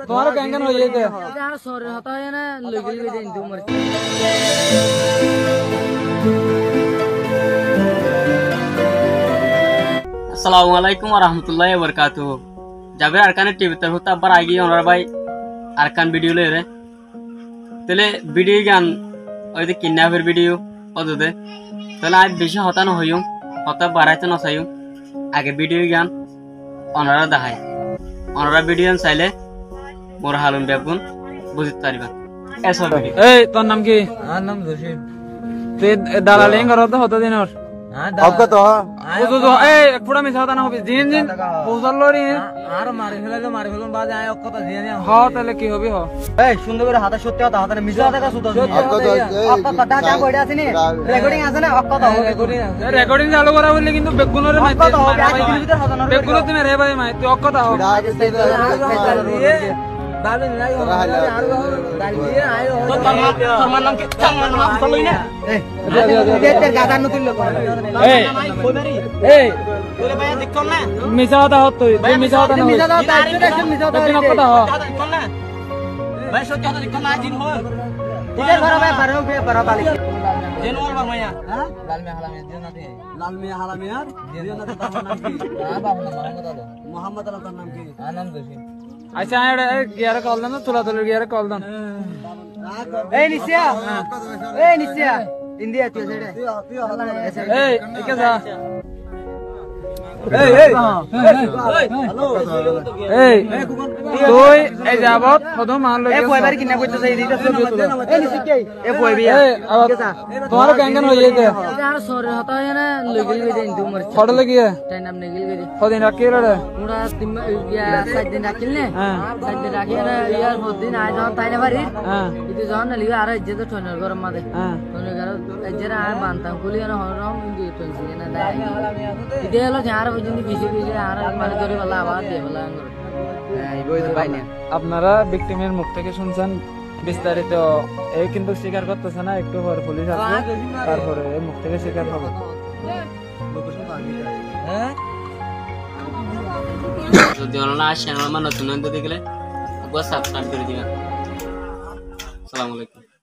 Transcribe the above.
তোমার কেন হয়ে যেতে সরে হতা হয় না লইগলি বেদে ইন্দু মর আসসালামু আলাইকুম ওয়া রাহমাতুল্লাহি ওয়া বারাকাতুহু জাবের আরকানে টিভি তে হতা বার আগে ওনার ভাই আরকান ভিডিও লই রে তেলে ভিডিও গান ওই যে কিডন্যাপের ভিডিও ওদে তাহলে আজ বেশি হতানো হইম হতা বাড়াইতে না চাইম আগে ভিডিও গান ওনারা দেখায় ওনারা ভিডিও চাইলে মোর হালুন বেগুন বুঝতে পারবা এসব ভিডিও এই তোর নাম কি আমার নাম জসিম তে দালালিং করত হতো দিনর অজ্ঞাত বুঝো এই এক ফুটা মিছা হতা না হবে দিন দিন পৌঁছাল লরি আর মারি ফেলুন বাজে আয় কথা জিনি হ তাহলে কি হবে হ এই সুন্দর করে হাতে সত্যি কথা হাতে মিছা কথা সুতো কথা যা কইরা আছে নি রেকর্ডিং আছে না কথা রেকর্ডিং চালু করা হইলে কিন্তু বেগুনের মাইতে বেগুন তুমি রে ভাই মাই তুই অকতা হ বাবু নাই গাল দিয়ে আয় তোমার নাম কি তোমার নাম বলই না তের গাদার নতুন লোক এই এই তোরে ভাই দেখ না মিছা হতা হত তুই মিছা হতা না মিছা দাও মিছা দাও তুই অকতা হ দেখ না ভাই সত্যি কথা দেখ না দিন হয় ইদের ঘর ভাই পারো কে পারো বালি জেন ওর বার মাইয়া লাল মিয়া হালামিয়া দিও না তো তার নাম কি বাবা মোহাম্মদ আলী তার নাম কি নাম জসিম আচ্ছা আরে গিয়ারে কল দেন তোলা তোলা গিয়ারে কল দেন এই নিশিয়া ইন্ডিয়া তুই ছেড়ে এই একে যা এই তুই এই যাবত প্রথম মান লই এ কয়বার কিনা কইতে চাই দিটা এই নিশিয়া এ কইবি তোমার কেন হয়ে যেতে আর সরে হতা হয় না লইগলি বেদে ইন্দু মর ফটো লাগিয়ে তাই নাম নেগিল বেদে কদিন রাখি রে মুরা তিন ইয়া 7 দিন রাখিল নে 7 দিন রাখি না ইয়ার 4 দিন আয় যখন তাই না বাড়ি ইতি যখন না লিগা আর ইজ্জত ঠনের গরম মাদে ঠনের গর এজরা আর বানতাম কুলি না হরম ইন্দু ঠনছি না দাই ইতে হলো যার পর্যন্ত বেশি আর মানে ধরে বলা আবার দে বলা এইবই তো পাই না আপনারা ভিকটিমের মুখ থেকে শুনছেন বিস্তারিত এই কিন্তু স্বীকার করতেছে না একটু পর পুলিশ আসবে তারপরে এই মুখ থেকে স্বীকার হবে যদি ওনারা চ্যানেল আমার নতুন নতুন দেখলে সাবস্ক্রাইব করে দিবেন আসসালামু আলাইকুম